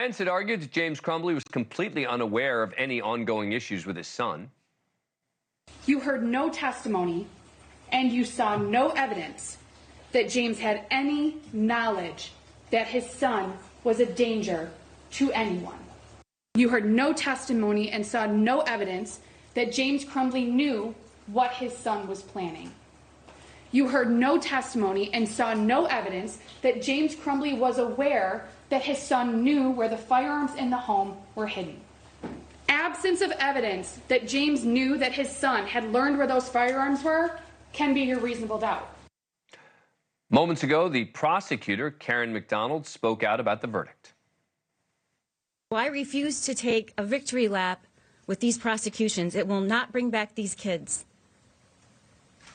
Defense had argued that James Crumbley was completely unaware of any ongoing issues with his son. You heard no testimony and you saw no evidence that James had any knowledge that his son was a danger to anyone. You heard no testimony and saw no evidence that James Crumbley knew what his son was planning. You heard no testimony and saw no evidence that James Crumbley was aware that his son knew where the firearms in the home were hidden. Absence of evidence that James knew that his son had learned where those firearms were can be your reasonable doubt. Moments ago, the prosecutor, Karen McDonald, spoke out about the verdict. Well, I refuse to take a victory lap with these prosecutions. It will not bring back these kids.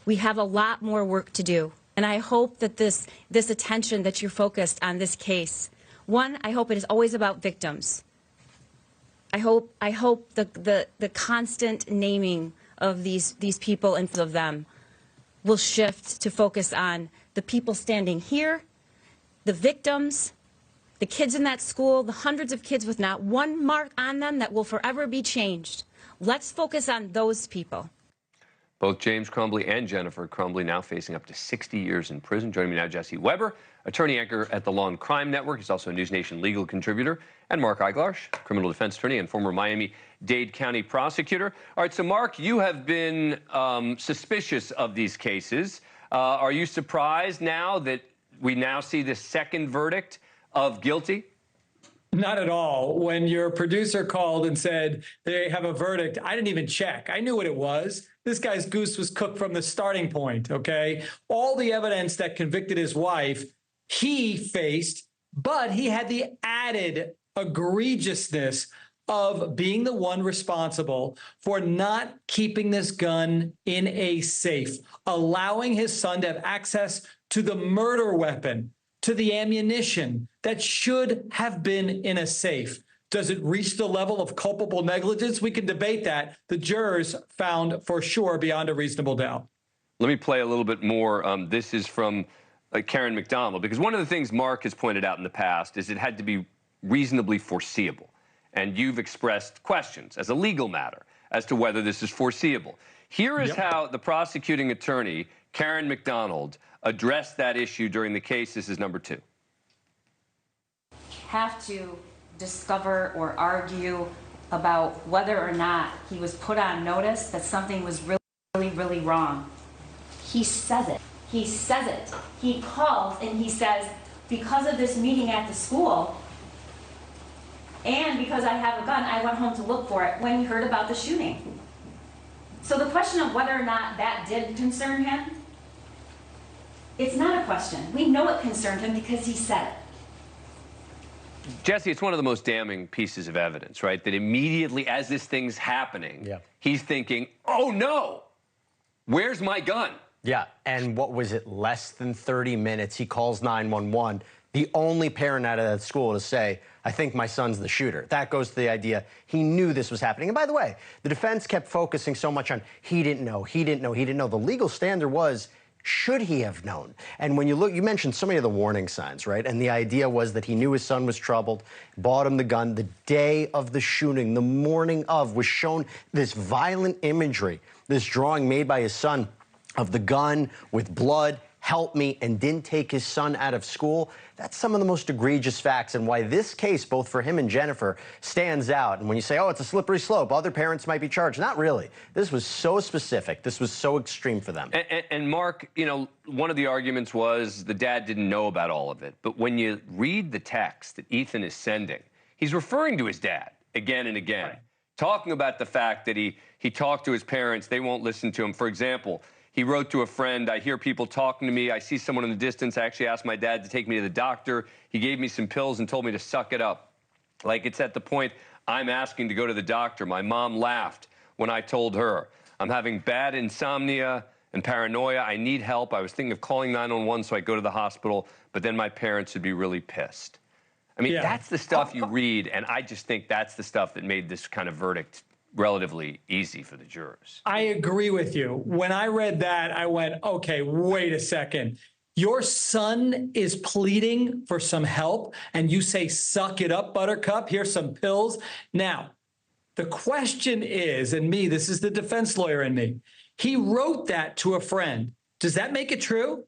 We have a lot more work to do. And I hope that this attention that you're focused on this case, one, I hope it is always about victims. I hope the constant naming of these people and of them will shift to focus on the people standing here, the victims, the kids in that school, the hundreds of kids with not one mark on them that will forever be changed. Let's focus on those people. Both James Crumbley and Jennifer Crumbley now facing up to 60 years in prison. Joining me now, Jesse Weber, attorney anchor at the Law and Crime Network. He's also a NewsNation legal contributor. And Mark Eiglarsh, criminal defense attorney and former Miami-Dade County prosecutor. All right, so Mark, you have been suspicious of these cases. Are you surprised now that we now see this second verdict of guilty? Not at all. When your producer called and said they have a verdict, I didn't even check. I knew what it was. This guy's goose was cooked from the starting point, okay? All the evidence that convicted his wife, he faced, but he had the added egregiousness of being the one responsible for not keeping this gun in a safe, allowing his son to have access to the murder weapon, to the ammunition that should have been in a safe. Does it reach the level of culpable negligence? We can debate that. The jurors found for sure beyond a reasonable doubt. Let me play a little bit more. This is from Karen McDonald, because one of the things Mark has pointed out in the past is it had to be reasonably foreseeable. And you've expressed questions as a legal matter as to whether this is foreseeable. Here is how the prosecuting attorney, Karen McDonald, addressed that issue during the case. This is number 2. Have to discover or argue about whether or not he was put on notice that something was really wrong. He says it. He says it. He calls and he says, because of this meeting at the school and because I have a gun, I went home to look for it when he heard about the shooting. So the question of whether or not that did concern him, it's not a question. We know it concerned him because he said it. Jesse, it's one of the most damning pieces of evidence, right? That immediately as this thing's happening, he's thinking, oh no, where's my gun? Yeah, and what was it, less than 30 minutes, he calls 911, the only parent out of that school to say, I think my son's the shooter. That goes to the idea he knew this was happening. And by the way, the defense kept focusing so much on he didn't know, he didn't know, he didn't know. The legal standard was, should he have known? And when you look, you mentioned so many of the warning signs, right? And the idea was that he knew his son was troubled, bought him the gun. The day of the shooting, the morning of, was shown this violent imagery, this drawing made by his son of the gun with blood, help me, and didn't take his son out of school. That's some of the most egregious facts and why this case, both for him and Jennifer, stands out. And when you say, oh, it's a slippery slope, other parents might be charged. Not really. This was so specific. This was so extreme for them. And Mark, you know, one of the arguments was the dad didn't know about all of it. But when you read the text that Ethan is sending, he's referring to his dad again and again, talking about the fact that he talked to his parents. They won't listen to him. For example, he wrote to a friend, I hear people talking to me. I see someone in the distance. I actually asked my dad to take me to the doctor. He gave me some pills and told me to suck it up. Like, it's at the point I'm asking to go to the doctor. My mom laughed when I told her. I'm having bad insomnia and paranoia. I need help. I was thinking of calling 911 so I go to the hospital, but then my parents would be really pissed. I mean, that's the stuff you read, and I just think that's the stuff that made this kind of verdict relatively easy for the jurors. I agree with you. When I read that, I went, okay, wait a second. Your son is pleading for some help, and you say, suck it up, Buttercup, here's some pills. Now, the question is, and me, this is the defense lawyer in me, he wrote that to a friend. Does that make it true?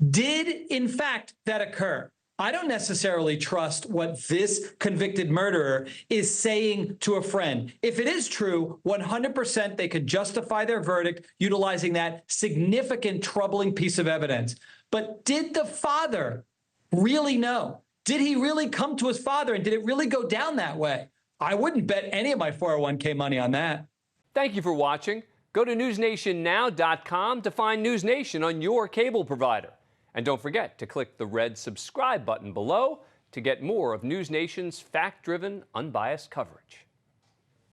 Did, in fact, that occur? I don't necessarily trust what this convicted murderer is saying to a friend. If it is true, 100% they could justify their verdict utilizing that significant, troubling piece of evidence. But did the father really know? Did he really come to his father, and did it really go down that way? I wouldn't bet any of my 401k money on that. Thank you for watching. Go to newsnationnow.com to find NewsNation on your cable provider. And don't forget to click the red subscribe button below to get more of NewsNation's fact-driven, unbiased coverage.